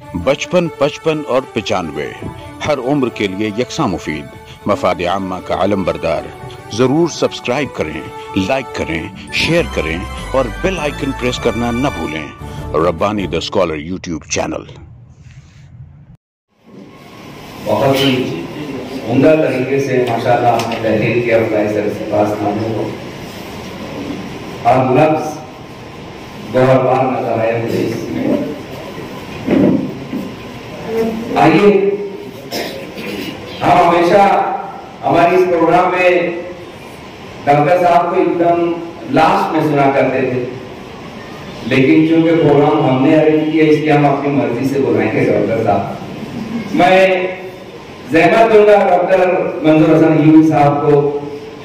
55, 55 और 95 हर उम्र के लिए यकसा मुफीद, मफाद आम्मा का आलम बरदार। जरूर सब्सक्राइब करें, लाइक करें, शेयर करें और बेल आइकन प्रेस करना न भूलें। Rabbani the scholar YouTube channel. बहुत ही उम्दा तरीके से माशाल्लाह आपने तहरीर किया सरफराज को और लफ्ज बहुत बार नजर आए मुझे इसमें। आइए हम हमेशा हमारी इस प्रोग्राम में डॉक्टर साहब को एकदम लास्ट में सुना करते थे, लेकिन चूंकि प्रोग्राम हमने अरेंज किया इसलिए हम अपनी मर्जी से बुलाएंगे डॉक्टर साहब। मैं ज़हमत दूंगा डॉक्टर मंजूर हसन यूवी साहब को,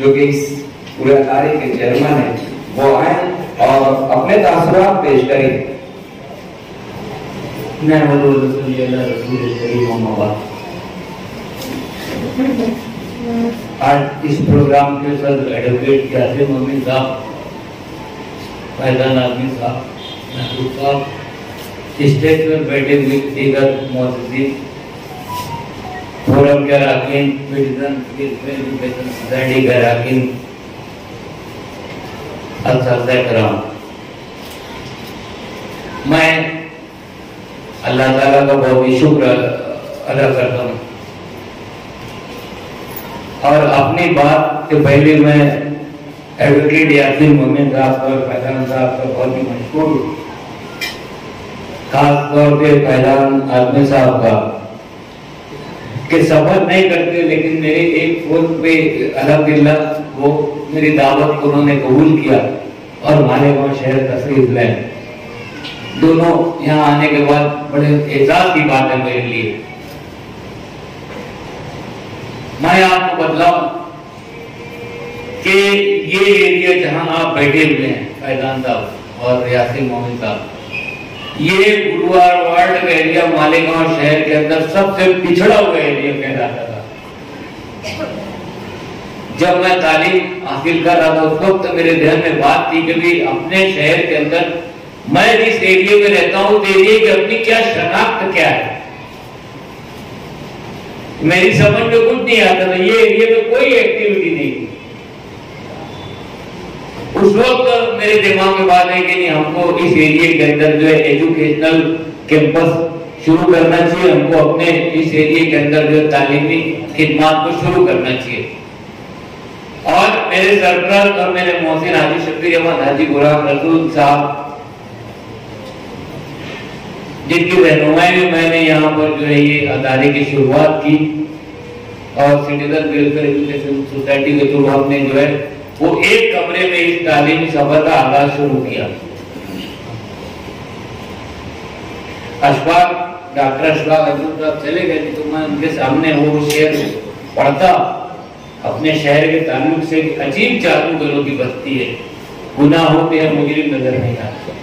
जो कि इस पूरे अदारे के चेयरमैन है, वो आए और अपने तासुरात पेश करें। आज इस प्रोग्राम के साथ एडवोकेट यासिर मोमिन साहब, फैजान आदमी साहब, महबूब साहब, स्टेज पर बैठे हुए दीगर मौजूदीन, फोरम के अरकान, सोसाइटी के अरकान, असातिज़ा किराम, मैं अल्लाह ताला का बहुत ही शुक्र अदा करता हूँ। और अपनी बात के पहले मैं एडवोकेट यासिर मोमिन साहब और फैजान साहब का बहुत ही मशहूर, खास तौर पे फैजान आदमी साहब का कि सफर नहीं करते, लेकिन मेरे एक फोन पे अल्हम्दुलिल्लाह वो मेरी दावत को उन्होंने कबूल किया और मालेगांव शहर तशरीफ लाए। दोनों यहाँ आने के बाद बड़े एजाज की बात है मेरे लिए। मैं आपको बतलाऊं कि ये एरिया जहां आप बैठे हुए हैं, फैजान साहब और यासिर मोमिन साहब, ये गुरुवार वार्ड का एरिया मालेगांव शहर के अंदर सबसे पिछड़ा हुआ एरिया कहलाता था। जब मैं तालीम हासिल कर रहा था उस वक्त मेरे ध्यान में बात थी कि भी अपने शहर के अंदर मैं जिस एरिया में रहता हूं उस एरिया की अपनी क्या शनाख्त क्या है, मेरी समझ में कुछ नहीं आता था। ये एरिया में कोई एक्टिविटी नहीं थी। उस वक्त मेरे दिमाग में बात है कि नहीं, हमको इस एरिया के अंदर जो है एजुकेशनल कैंपस शुरू करना चाहिए, हमको अपने इस एरिया के अंदर जो तालीमी खिदमात को शुरू करना चाहिए। और मेरे सरपरस्त और मेरे मोहसिन हाजी शफीर अहमद हाजी गुलाम रसूल साहब, जिनकी रहनुमाई में मैंने यहाँ पर जो है ये अदारे की शुरुआत की और सिटीजन वेलफेयर एजुकेशन सोसाइटी के थ्रू हमने जो है वो एक कमरे में इस तालीमी सफर का आगाज शुरू किया। अशफाक डॉक्टर अशफाक अब्दुल साहब चले गए तो मैं उनके सामने वो शेर पढ़ता अपने शहर के ताल्लुक से। अजीब जादूगरों की बस्ती है, गुनाह होते हैं मुजरिम नजर नहीं आते।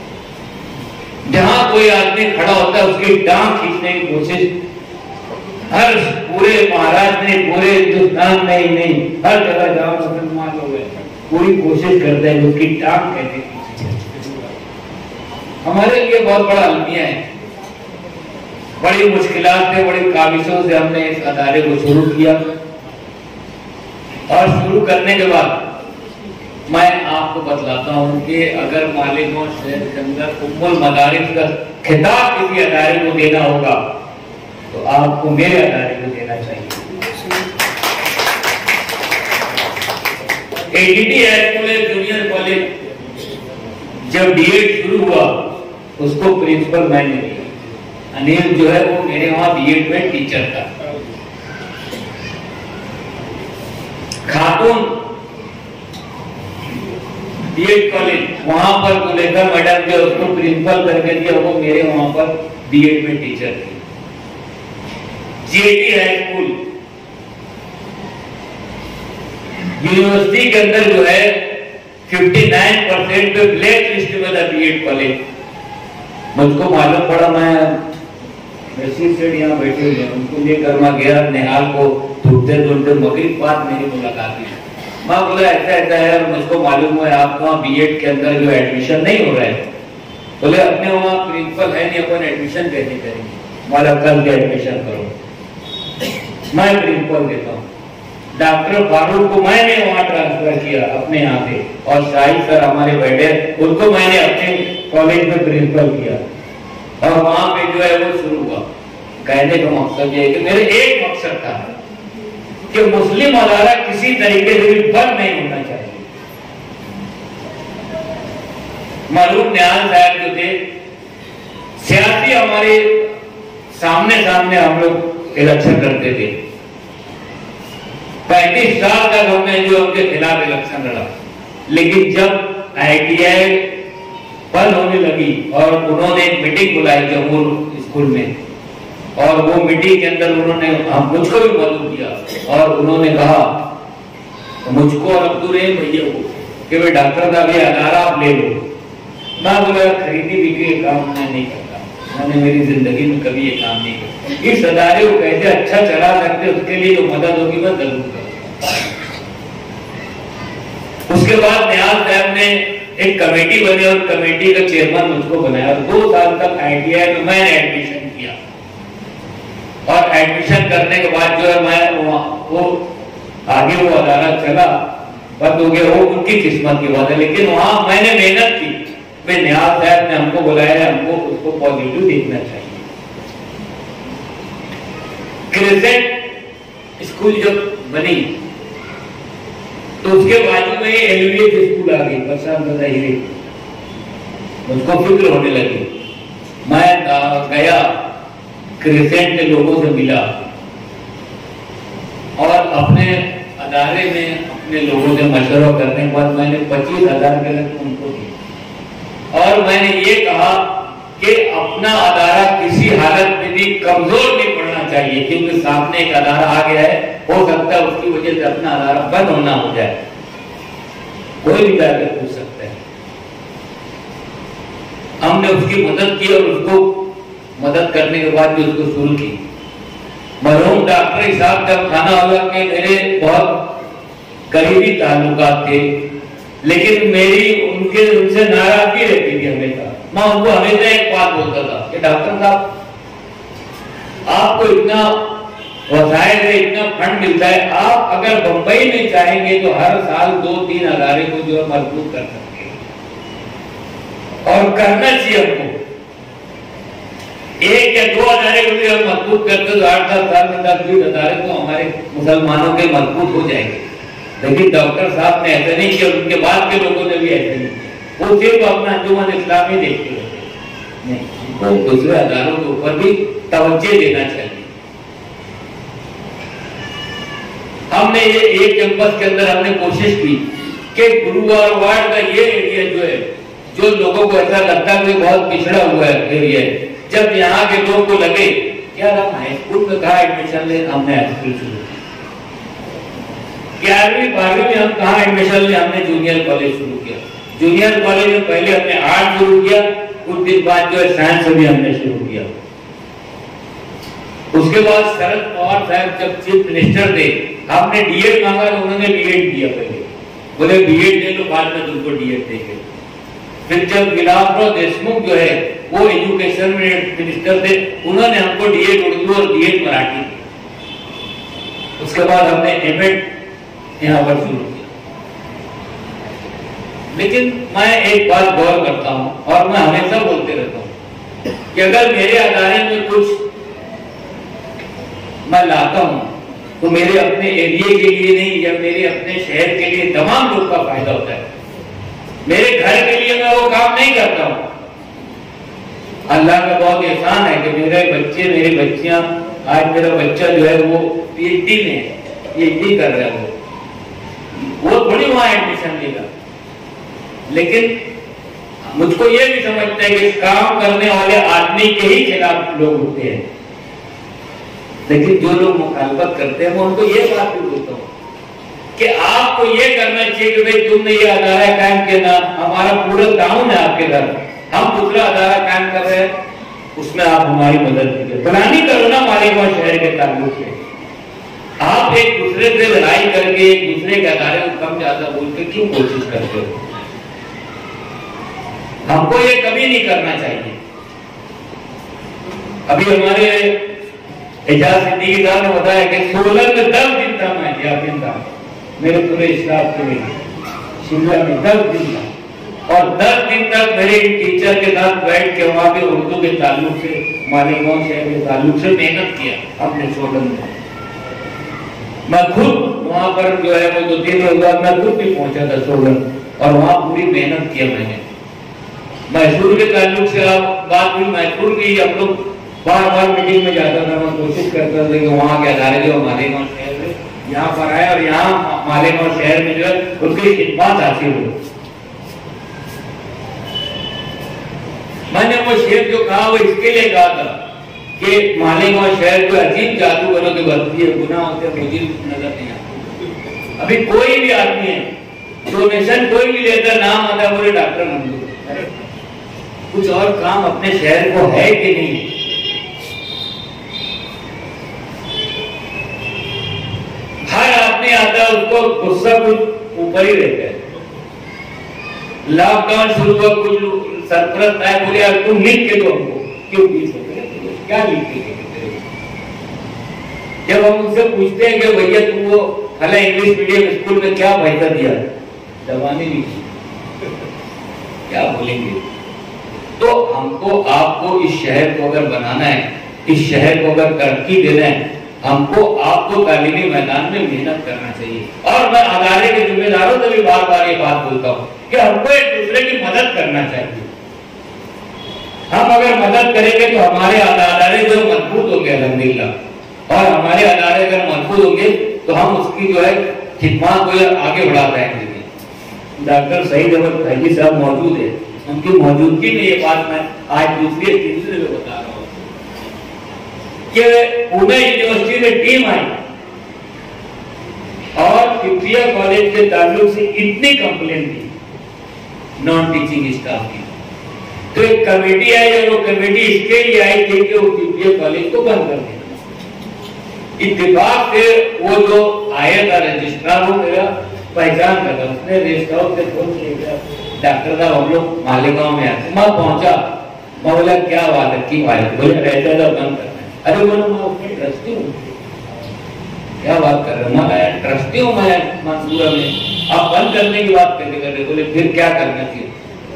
जहां कोई आदमी खड़ा होता है उसकी टांग खींचने की कोशिश हर पूरे महाराष्ट्र में, पूरे हिंदुस्तान में ही नहीं, हर जगह जहां मुसलमान लोग हैं पूरी कोशिश करते हैं उसकी टांग कहने की। हमारे लिए बहुत बड़ा अलमिया है। बड़ी मुश्किलात से, बड़ी काबिशों से हमने इस अदारे को शुरू किया और शुरू करने के बाद मैं आपको बतलाता हूं कि अगर मालेगांव शहर के अंदर उम्मुल मदारिस का खिताब किसी अदारे को देना होगा तो आपको मेरे अदारे को देना चाहिए। एडीटी जूनियर कॉलेज जब बीएड शुरू हुआ उसको प्रिंसिपल मैंने दिया। अनिल जो है वो मेरे वहां बीएड में टीचर था। खातून बीएड कॉलेज वहां पर जुलेखा मैडम जो उसको प्रिंसिपल करके दिया, वो मेरे वहां पर बीएड में टीचर थी। जीएटी हाई स्कूल यूनिवर्सिटी के अंदर जो है 59% पे ब्लैक लिस्ट में था बीएड कॉलेज। मुझको मालूम पड़ा, मैं रशीद सेठ यहाँ बैठे हुए उनको लेकर मैं गया निहाल को, ढूंढते ढूंढते मगरिब बाद मेरी मुलाकात हुई। मैं बोला ऐसा ऐसा है, मुझको मालूम है आपको वहाँ बीएड के अंदर जो एडमिशन नहीं हो रहा है। बोले अपने वहाँ प्रिंसिपल है नहीं, अपन एडमिशन कैसे करेंगे। वाला कल के एडमिशन करो। मैं प्रिंसिपल देता हूँ। डॉक्टर फारूक को मैंने वहां ट्रांसफर किया अपने यहाँ पे, और शाहिद सर हमारे बैठे, उनको मैंने अपने कॉलेज में प्रिंसिपल किया, और वहां पे जो है वो शुरू हुआ। कहने का मकसद ये है कि मेरे एक मकसद था कि मुस्लिम अदारा किसी तरीके से भी बंद नहीं होना चाहिए। मरहूम निहाल साहब जो थे, सियासी हमारे सामने हम लोग इलेक्शन करते थे। 35 साल तक हमने जो उनके खिलाफ इलेक्शन लड़ा, लेकिन जब ITI बंद होने लगी और उन्होंने एक मीटिंग बुलाई जम्मू स्कूल में, और वो मीटिंग के अंदर उन्होंने मुझको भी मदद किया, और उन्होंने कहा मुझको और अब्दुल रहीम भैया को कि भाई डॉक्टर का भी अदारा आप ले लो। मैं बोला खरीदी बिक्री का काम मैं नहीं करता, मैंने मेरी जिंदगी में कभी ये काम नहीं किया। इस अदारे को कैसे अच्छा चला सकते उसके लिए जो मदद होगी मैं जरूर करूंगा। उसके बाद निहाल साहब ने एक कमेटी बनी और कमेटी का चेयरमैन मुझको बनाया। 2 साल तक ITI में मैंने एडमिशन किया, और एडमिशन करने के बाद जो है मैं वो आगे वो अदारा चला, बंद हो गया, वो उनकी किस्मत की बात है, लेकिन वहां मैंने मेहनत की। वे निहाल साहब ने हमको बुलाया, हमको उसको पॉजिटिव देखना चाहिए। क्रिसेंट स्कूल जब बनी तो उसके बाजू में LVH स्कूल आ गई, बरसात हीरे। मुझको फिक्र होने लगी। मैं गया, क्रिसेंट के लोगों से मिला, और अपने अदारे में अपने लोगों से मशवरा करने के बाद मैंने 25,000 के रकम उनको दी, और मैंने ये कहा कि अपना अदारा किसी हालत में भी कमजोर नहीं पड़ना चाहिए, क्योंकि सामने एक अदारा आ गया है, हो सकता है उसकी वजह से अपना अदारा बंद होना हो जाए। कोई भी जाकर पूछ सकता है। हमने उसकी मदद की, और उसको मदद करने के बाद भी उसको शुरू की। मरहूम डॉक्टर साहब जब खाना वाला के मेरे बहुत करीबी ताल्लुकात थे, लेकिन मेरी उनसे नाराजगी रहती थी हमेशा। मैं उनको हमेशा एक बात बोलता था कि डॉक्टर साहब, आपको इतना वसाइल है, इतना फंड मिलता है, आप अगर बंबई में चाहेंगे तो हर साल 2-3 अदारे को जो है मजबूत कर सकते हैं, और करना चाहिए हमको। 1 या 2 अदारे को भी हम मजबूत करते तो 8-10 साल में 10-20 अदारे तो हमारे मुसलमानों के मजबूत हो जाएंगे। लेकिन डॉक्टर साहब ने ऐसा नहीं किया, उनके बाद के लोगों ने भी ऐसा नहीं किया। वो सिर्फ अपना अंजुमन इस्लामी देखते रहते नहीं, उनको दूसरे अदारों के ऊपर भी तवज्जो देना चाहिए। हमने ये एक कैंपस के अंदर हमने कोशिश की कि गुरुवार वार्ड का ये एरिया जो है, जो लोगों को ऐसा लगता है बहुत पिछड़ा हुआ एरिया है, जब यहाँ के लोग को लगे यार हम हाई स्कूल में कहा एडमिशन ले, हमने हाई स्कूल शुरू किया। 11वीं 12वीं में हम कहा एडमिशन ले, हमने जूनियर कॉलेज शुरू किया। जूनियर कॉलेज में पहले हमने आर्ट शुरू किया, कुछ दिन बाद जो है साइंस भी हमने शुरू किया। उसके बाद शरद पवार साहब जब चीफ मिनिस्टर थे, हमने डीएड मांगा तो उन्होंने डीएड दिया। पहले बोले डीएड ले लो, बाद में तुमको डीएड देंगे। फिर जब विलासराव देशमुख जो है वो एजुकेशन मिनिस्टर थे, उन्होंने हमको डीएड उर्दू और डीएड मराठी दी। उसके बाद हमने एमएड यहाँ पर शुरू किया। लेकिन मैं एक बात गौर करता हूँ, और मैं हमेशा बोलते रहता हूँ कि अगर मेरे अदारे में कुछ मैं लाता हूं तो मेरे अपने एरिया के लिए नहीं, या मेरे अपने शहर के लिए तमाम लोग का फायदा होता है। मेरे घर के लिए मैं वो काम नहीं करता हूं। अल्लाह का बहुत एहसान है कि मेरे बच्चे, मेरी बच्चियां, आज मेरा बच्चा जो है वो PhD में है, PhD कर रहा है। वो थोड़ी वहां एडमिशन लेगा, लेकिन मुझको ये भी समझता है कि काम करने वाले आदमी के ही खिलाफ लोग होते हैं। लेकिन जो लोग मुखालफत करते हैं, मैं उनको ये बात भी बोलता हूँ कि आपको ये करना चाहिए कि भाई तुमने ये अदारा कायम किया ना, हमारा पूरा टाउन है आपके घर, हम दूसरा अदारा कायम कर रहे हैं, उसमें आप हमारी मदद कीजिए। प्लानी करो ना मालिकगंज शहर के ताल्लुक से। आप एक दूसरे से लड़ाई करके एक दूसरे के अदारे को कम ज्यादा बोल के क्यों कोशिश करते हो? हमको ये कभी नहीं करना चाहिए। अभी हमारे एजाज सिद्दीकी साहब ने बताया कि सोलन में 10 दिन था, मैं दिन था मेरे पूरे स्टाफ के लिए, शिमला में 10 दिन था, और 10 दिन तक मेरे टीचर के साथ बैठ के वहां पे उर्दू के ताल्लुक से, मालेगांव शहर के ताल्लुक से मेहनत किया अपने सोलन में। मैं खुद वहां पर जो है वो 2 दिन होगा, मैं खुद भी पहुंचा था सोलन, और वहां पूरी मेहनत किया मैंने। मैसूर के ताल्लुक से आप बात हुई, मैसूर की हम लोग बार बार मीटिंग में जाता था, मैं कोशिश करता था कि वहाँ के अदारे जो मालेगांव शहर में यहाँ पर आए, और यहाँ मालेगांव शहर में जो है उसकी खिदमत हासिल हो। मैंने वो शेर जो कहा वो इसके लिए कहा था कि मालेगांव शहर जो अजीब जादूगरों की बस्ती है, गुनाह होते मुझे नजर नहीं आता। अभी कोई भी आदमी है, डोनेशन कोई भी लेता, नाम आता है बोले डॉक्टर मंजूर, कुछ और काम अपने शहर को है कि नहीं? हर आदमी आता है उसको गुस्सा कुछ ऊपर ही रहता है। लॉकडाउन शुरू हुआ, कुछ सरपरस्त आए, बोले यार तुम लिख के दो हमको, क्यों 20 रुपए क्या लिख के दे? जब हम उनसे पूछते हैं कि भैया तुम वो फला इंग्लिश मीडियम स्कूल में क्या पैसा दिया, दबाने नहीं, क्या बोलेंगे? तो हमको आपको इस शहर को अगर बनाना है, इस शहर को अगर तरक्की देना है, हमको आपको तालीमी मैदान में मेहनत करना चाहिए। और मैं अदारे के जिम्मेदारों से भी बार बार ये बात बोलता हूँ कि हमको एक दूसरे की मदद करना चाहिए। हम अगर मदद करेंगे तो हमारे अदारे जो मजबूत होंगे अल्हम्दुलिल्लाह, और हमारे अदारे अगर मजबूत होंगे तो हम उसकी जो है खिदमत को आगे बढ़ा पाएंगे। डॉक्टर सईद अहमद फैजी साहब मौजूद है, उनकी मौजूदगी में ये बात मैं आज दूसरे तीसरे में बता रहा हूँ कि पुणे यूनिवर्सिटी में टीम आई और तिब्बिया कॉलेज के ताल्लुक से इतनी कंप्लेंट थी नॉन टीचिंग स्टाफ की, तो एक कमेटी आई और वो कमेटी इसके लिए आई थी कि वो तिब्बिया कॉलेज को बंद कर देना। इत्तेफाक से वो जो आया था रजिस्ट्रार, वो मेरा पहचान का था, उसने रेस्ट हाउस से फोन किया, डॉक्टर साहब हम लोग मालेगांव में आते। मैं पहुंचा, मैं बोला क्या बात है, की बात है? बोले रहता था बंद करना। अरे बोलो मैं उसमें ट्रस्टी हूँ, क्या बात कर रहे हो? मैं ट्रस्टी हूँ, मैं मंसूरा में, आप बंद करने की बात करते कर रहे। बोले फिर क्या करना चाहिए?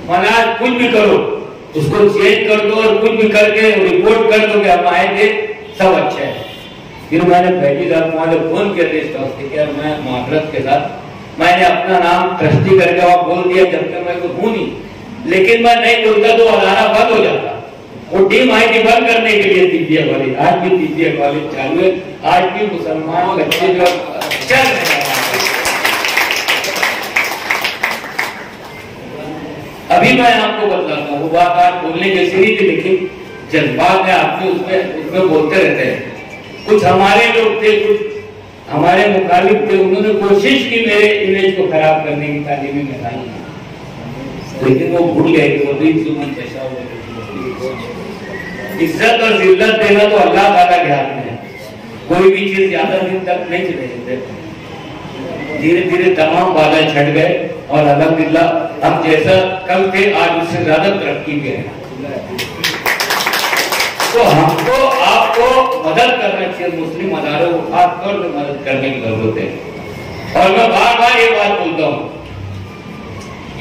मैंने आज कुछ भी करो, उसको चेंज कर दो और कुछ भी करके रिपोर्ट कर दो कि हम आए थे, सब अच्छा है। फिर मैंने फैजी साहब वहां से फोन किया रेस्ट हाउस से, मैं माजरत के साथ मैंने अपना नाम ट्रस्टी करके वहां बोल दिया, जब तक मैं तो हूं नहीं, लेकिन मैं नहीं बोलता तो अदारा बंद हो जाता। वो टीम आई थी बंद करने के लिए तिब्बिया कॉलेज, आज भी तिब्बिया कॉलेज चालू है, आज भी मुसलमान बच्चे जो चल रहे हैं। अभी मैं आपको बताता हूँ, वो बात आज बोलने के सीधी थी, लेकिन जज्बात में आदमी उसमें बोलते रहते हैं। कुछ हमारे लोग थे, कुछ हमारे मुखालिफ थे, उन्होंने कोशिश की मेरे इमेज को खराब करने की तालीमी मैदान में, लेकिन वो भूल गए कि वो दिन सुमन कैसा हो। इज्जत और जिल्लत देना तो अल्लाह ताला के हाथ में है, कोई भी चीज ज्यादा दिन तक नहीं चले। धीरे धीरे तमाम बादल छट गए और अल्हम्दुलिल्लाह हम जैसा कल थे आज उससे ज्यादा तरक्की पे है। तो हमको आपको मदद करना चाहिए, मुस्लिम अदारों को खास तौर पर मदद करने की जरूरत है। और मैं बार बार ये बात बोलता हूँ,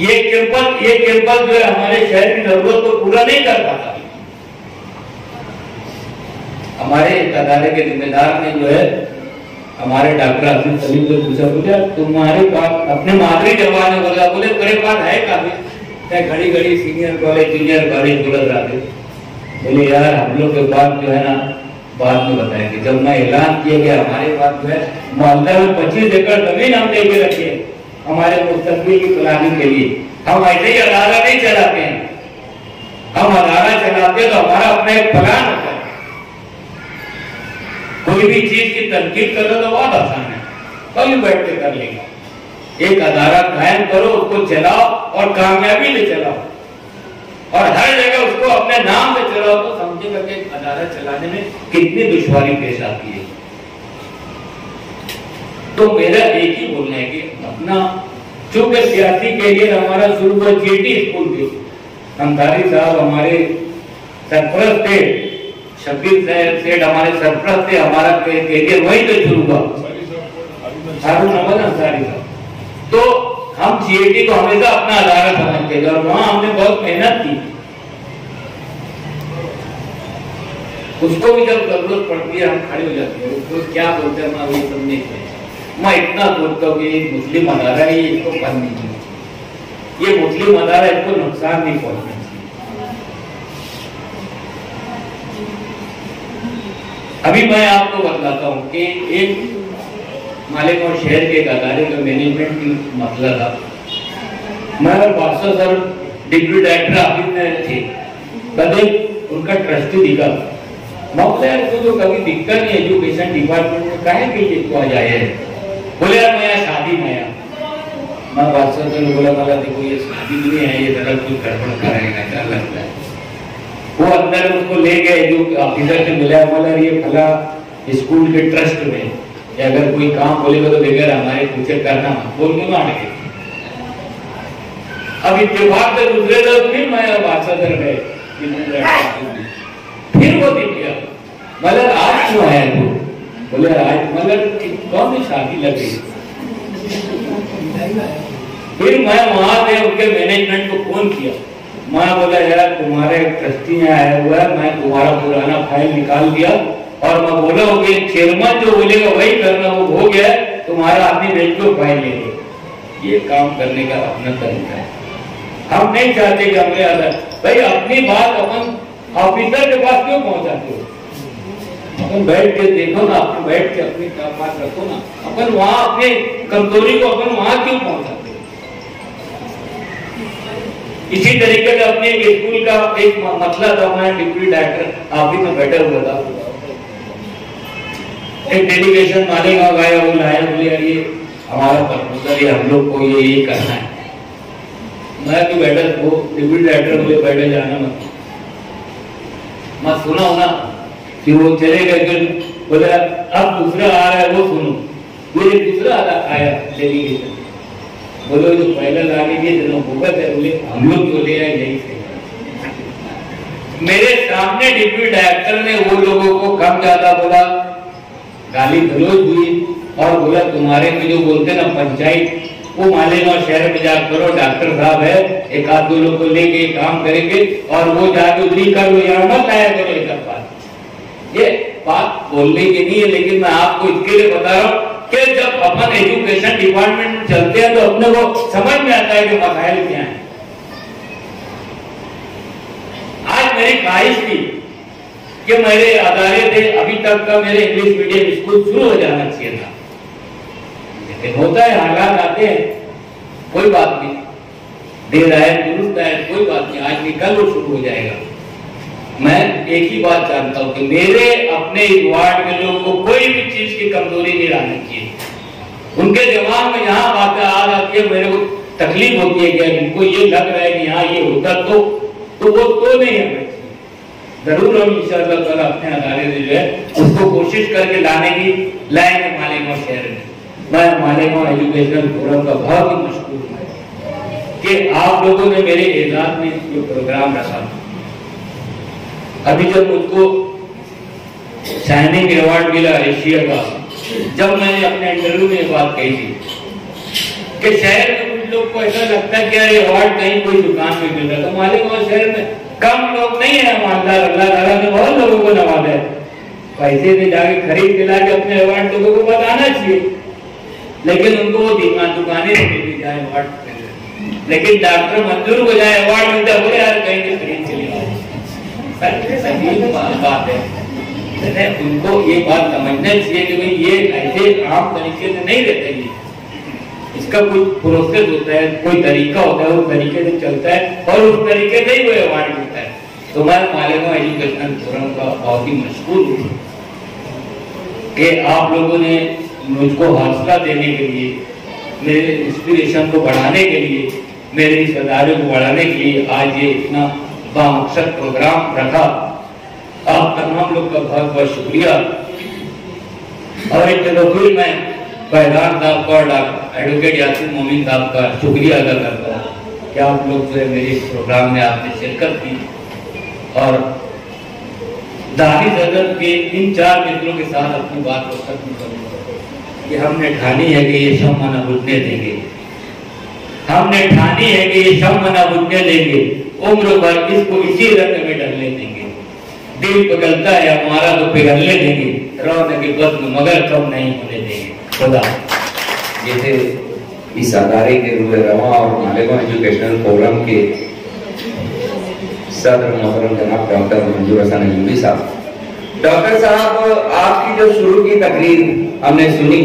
ये कैंपस जो है हमारे शहर की जरूरत को पूरा नहीं कर पाता। हमारे अदारे के जिम्मेदार ने जो है हमारे डॉक्टर आसिफ सलीम से पूछा, बोले तुम्हारे पास अपने मादरी जवान ने बोला, बोले तेरे पास है काफी, घड़ी घड़ी सीनियर कॉलेज जूनियर कॉलेज बोल रहा थे। बोले यार हम लोग के पास जो है ना बाद में बताएंगे। जब मैं ऐलान किया गया हमारे पास जो है मोहल्ला में 25 एकड़ जमीन हम लेके रखे हमारे मुस्तकबिल की प्लानिंग के लिए। हम ऐसे ही अदारा नहीं चलाते हैं, हम अदारा चलाते तो हमारा अपना एक प्लान होता है। कोई भी चीज की तनकीद करना तो बहुत आसान है, कभी बैठ के कर लेगा। एक अदारा कायम करो, उसको चलाओ और कामयाबी से चलाओ, और हर जगह उसको अपने नाम से चलाओ, तो समझेगा कि अदारा चलाने में कितनी दुश्वारी पेश आती है। तो मेरा एक ही बोलना है कि अपना, चूंकि सियासी कैरियर हमारा शुरू हुआ जीटी स्कूल के, अंसारी साहब हमारे सरपरस्त थे, शब्बीर सेठ हमारे सरपंच थे, हमारा कैरियर वहीं से शुरू हुआ, अंसारी साहब। तो हम सीएटी को हमेशा अपना अदारा समझते थे और वहां हमने बहुत मेहनत की। उसको भी जब जरूरत पड़ती है हम खड़े हो जाते हैं, उसको क्या बोलते हैं मैं वही सब नहीं कहता। मैं इतना बोलता हूँ कि मुस्लिम अदारा है, इसको बंद नहीं करना, ये मुस्लिम अदारा इसको नुकसान नहीं पहुंचना चाहिए। अभी मैं आपको बताता हूँ कि एक मालेगांव शहर के एक अदारे का मैनेजमेंट की मसला था। मैं और बादशाह सर डिप्टी डायरेक्टर ऑफिस में थे, कभी उनका ट्रस्टी दिखा, मौके तो कभी दिक्कत नहीं एजुकेशन डिपार्टमेंट में काहे के लिए तो आ जाए। बोले यार मैं शादी में आया। मैं बादशाह सर ने बोला वाला देखो ये शादी नहीं है, ये गलत कुछ गड़बड़ करेगा, क्या लगता है। वो अंदर उसको ले गए, जो ऑफिसर से मिला, बोला ये फला स्कूल के ट्रस्ट में अगर कोई काम बोलेगा तो बगैर हमारे पूछे करना मत, बोल के मान गए। अब इत्तेफाक से दूसरे लोग फिर मैं बादशाह सर गए, फिर वो दिख गया, मतलब आज क्यों आया तू? बोले आज मतलब कौन सी शादी लग गई। फिर मैं वहां से उनके मैनेजमेंट को फोन किया, मैं बोला यार तुम्हारे ट्रस्टी में आया हुआ है, मैं तुम्हारा पुराना फाइल निकाल दिया और मैं बोला हूँ कि चेयरमैन जो बोलेगा वही करना, वो हो गया, तुम्हारा आदमी भेज को फाइल ले लो। ये काम करने का अपना तरीका है। हम नहीं चाहते कि हमें अलग भाई अपनी बात अपन ऑफिसर के पास क्यों पहुंचाते हो? अपन बैठ के देखो ना, अपन बैठ के अपनी बात रखो ना, अपन वहां अपने कमजोरी को अपन वहां क्यों पहुंचाते हो? इसी तरीके से अपने स्कूल का एक मसला था, मैं डिप्टी डायरेक्टर ऑफिस में बैठा हुआ था, एक डेलीगेशन मालेगांव आया, वो लाया, बोले यार ये हमारा प्रपोजल है, हम लोग को ये करना है। मैं भी बैठा, वो डिप्टी डायरेक्टर बोले बैठे जाना मत, मैं सुना होना। फिर वो चले गए, फिर बोले अब दूसरा आ रहा है वो सुनो। फिर दूसरा आया डेलीगेशन, बोलो जो पहले लाने के भूगत है, बोले हम लोग जो ले आए यही से। मेरे सामने डिप्टी डायरेक्टर ने वो लोगों को कम ज्यादा बोला, गाली गलौज हुई और बोला तुम्हारे में जो बोलते ना पंचायत, वो मालेगांव शहर में जा करो, डॉक्टर साहब है, एक आध दो लोग को लेके काम करेंगे और वो जाके उधरी कर लो, यहाँ मत आया करो। एक बात ये बात बोलने की नहीं है, लेकिन मैं आपको इसके लिए बता रहा हूँ कि जब अपन एजुकेशन डिपार्टमेंट में चलते हैं तो अपने को समझ में आता है कि मसाइल क्या है। आज मेरी ख्वाहिश थी कि मेरे अदारे थे, अभी तक का मेरे इंग्लिश मीडियम स्कूल शुरू हो जाना चाहिए था, लेकिन होता है हालात आते हैं, कोई बात नहीं, देर आए दुरुस्त आए कोई बात नहीं, आज नहीं कल वो शुरू हो जाएगा। मैं एक ही बात जानता हूं कि मेरे अपने वार्ड में लोगों को कोई भी चीज की कमजोरी नहीं आनी चाहिए। उनके दिमाग में यहाँ बातें आ जाती है, मेरे को तकलीफ होती है कि उनको ये लग रहा है कि यहाँ ये होता तो वो तो नहीं है। जरूर हम इंशाअल्लाह ताला अपने अदारे से जो है उसको कोशिश करके लाएंगे मालेगांव शहर में। मैं मालेगांव एजुकेशनल फोरम का बहुत ही मशहूर हूँ कि आप लोगों ने मेरे एजाज में जो प्रोग्राम रखा, अभी जब मुझको शाइनिंग अवार्ड मिला एशिया का, जब मैंने अपने इंटरव्यू में बात कही थी कि शहर में कुछ लोग को ऐसा लगता है कि यार अवार्ड कहीं कोई दुकान में मिल रहा था, मालेगांव शहर में कम लोग नहीं है ईमानदार, अल्लाह ताला ने बहुत लोगों को नवाजा है, पैसे से जाके खरीद के लाके अपने अवार्ड लोगों को बताना चाहिए, लेकिन उनको वो दुकानें मिल जाए अवार्ड, लेकिन डॉक्टर मंजूर को जाए अवार्ड मिलता है, बोले यार कहीं से खरीद चले बात है। उनको ये बात समझना चाहिए कि भाई ये ऐसे आम तरीके से नहीं रहते, ये इसका कोई प्रोसेस होता है, कोई तरीका होता है, उस तरीके से चलता है और उस तरीके से ही वो अवार्ड मिलता है। तो मैं मालेगांव एजुकेशनल फोरम का बहुत ही मशहूर हूँ कि आप लोगों ने मुझको हौसला देने के लिए, मेरे इंस्पिरेशन को बढ़ाने के लिए, मेरे इस अदारे को बढ़ाने के लिए आज ये इतना बामकसद प्रोग्राम रखा। आप तमाम लोग का बहुत बहुत शुक्रिया। और एक तरह फिर मैं फैजान साहब का और एडवोकेट यासिन मोमिन साहब का शुक्रिया अदा करता हूँ कि आप लोग जो है मेरे इस प्रोग्राम में आपने शिरकत की और दानिश हजरत के इन 4 मित्रों के साथ अपनी बात को खत्म करूंगा कि हमने ठानी है कि ये शम्मा न बुझने देंगे, हमने ठानी है कि ये शम्मा न बुझने देंगे, उम्र भर इसको इसी रंग में ढलने देंगे, दिल पिघलता है हमारा तो पिघलने देंगे, रौनक के बद्न मगर कम नहीं होने देंगे। खुदा। ये थे इस अदारे के रूए रवा और मालेगांव एजुकेशनल फोरम के सदर मोहतरम जनाब डॉक्टर मंजूर हसन अयूबी साहब। डॉक्टर साहब, आपकी जो शुरू की तकरीर हमने सुनी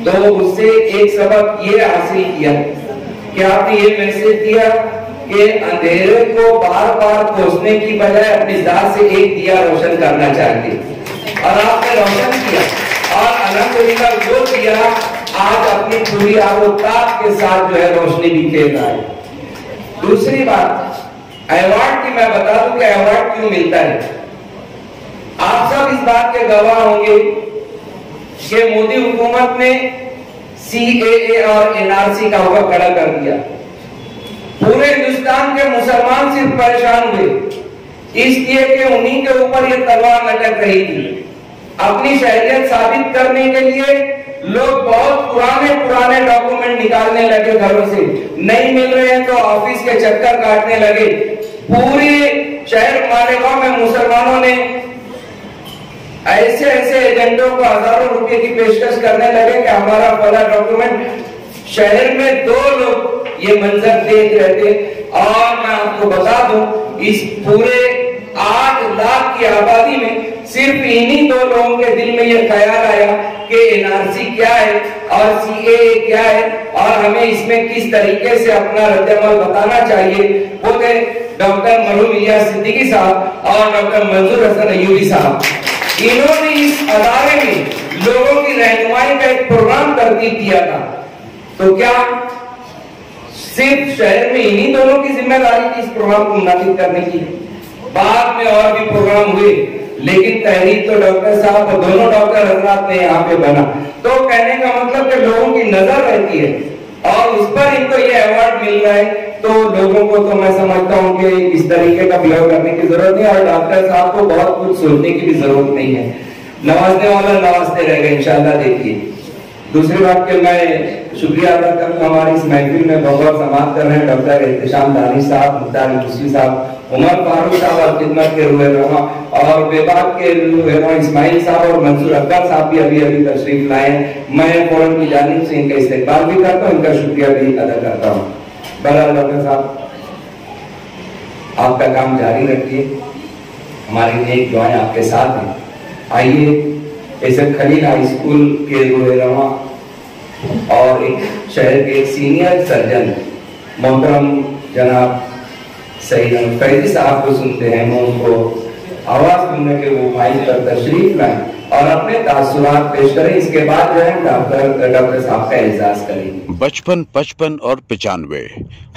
तो उससे एक सबक ये हासिल किया कि आपने ये मैसेज दिया कि अंधेरे को बार बार कोसने की बजाय अपनी जात से एक दिया रोशन करना चाहिए, और आपने रोशन किया और अल्हम्दुलिल्लाह वो दिया आज अपनी पूरी आबोताब के साथ जो है रोशनी भी खेल रहा है। दूसरी बात, अवार्ड की मैं बता दूं कि अवार्ड क्यों मिलता है। आप सब इस बात के गवाह होंगे कि मोदी हुकूमत ने CAA और NRC का हुक्म खड़ा कर दिया। पूरे हिंदुस्तान के मुसलमान सिर्फ परेशान हुए इसलिए कि उन्हीं के ऊपर ये तलवार लटक रही थी। अपनी शहरियत साबित करने के लिए लोग बहुत पुराने डॉक्यूमेंट निकालने लगे, घरों से नहीं मिल रहे हैं तो ऑफिस के चक्कर काटने लगे। पूरे शहर मालेगांव में मुसलमानों ने ऐसे एजेंटों को हजारों रुपए की पेशकश करने लगे कि हमारा फला डॉक्यूमेंट। शहर में 2 लोग ये मंजर देख रहे थे, और मैं आपको बता दूं इस पूरे 8 लाख की आबादी में सिर्फ इन्हीं 2 लोगों के दिल में ये ख्याल आया कि NRC क्या है और CAA क्या है और हमें इसमें किस तरीके से अपना रद्द-ए-अमल बताना चाहिए। वो थे डॉक्टर मरहूम इलियास सिद्दीकी साहब और डॉक्टर मंजूर हसन अयूबी साहब। इन्होंने इस अदारे में लोगों की रहनुमाई का एक प्रोग्राम तरतीब दिया था। तो क्या सिर्फ शहर में इन्हीं दोनों की जिम्मेदारी थी इस प्रोग्राम को मुनाफिद करने की? बाद में और भी प्रोग्राम हुए, लेकिन तहरीक तो डॉक्टर साहब और दोनों डॉक्टर हजरात ने यहाँ पे बना। तो कहने का मतलब कि लोगों की नजर रहती है और उस पर इनको ये अवार्ड मिल रहा है, तो लोगों को तो मैं समझता हूँ कि इस तरीके का बिहेव करने की जरूरत नहीं, और डॉक्टर साहब को बहुत कुछ सोचने की भी जरूरत नहीं है। नवाजने वाला नवाजते रहेगा इंशाल्लाह। देखिए, दूसरी बात कि मैं शुक्रिया अदा करूँ हमारी इस महफिल में बहुत समाप्त कर रहे हैं डॉक्टर एहतशाम दानिश साहब, मुख्तार मुसवी साहब, उमर फारूक साहब और खिदमत के रूए रवा, और बेबाक के रूए रवा इस्माइल साहब और मंसूर अब्बास साहब भी अभी तशरीफ लाए। मैं फोरम की जानिब से इनका इस्तेकबाल भी करता हूँ, इनका शुक्रिया भी अदा करता हूँ। बहरहाल डॉक्टर साहब, आपका काम जारी रखिए, हमारी नेक दुआएं आपके साथ हैं। आइए ऐसे खलील हाई स्कूल के रूए रवा और एक शहर के एक सीनियर सर्जन मोहतरम जनाब सईद फैजी साहब को सुनते हैं। मैं उनको आवाज सुनने के वो माइक पर तशरीफ लाएं और अपने तासुरात पेश करें। इसके बाद जो है डॉक्टर साहब का एजाज करेंगे। बचपन, 55 और 95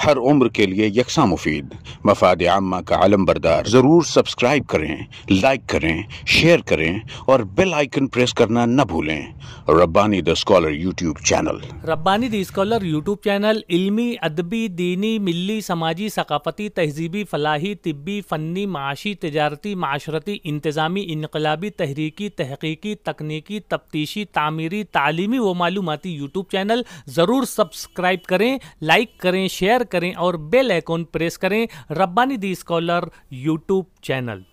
हर उम्र के लिए यकसा मुफीद, मफाद आम्मा का आलम बरदार। जरूर सब्सक्राइब करें, लाइक करें, शेयर करें और बेल आइकन प्रेस करना न भूलें। Rabbani the scholar YouTube channel. Rabbani the scholar YouTube channel इल्मी, अदबी, दीनी, मिल्ली, समाजी, सकाफती, तहजीबी, फलाही, तिब्बी, फ़न्नी, माशी, तिजारती, माशरती, इंतज़ामी, इनकलाबी, तहरीकी, तहकीकी, तकनीकी, तफ्तीशी, तामीरी, तालीमी व मालूमाती यूट्यूब चैनल। ज़रूर सब्सक्राइब करें, लाइक करें, शेयर करें और बेल आइकन प्रेस करें। Rabbani the scholar YouTube channel.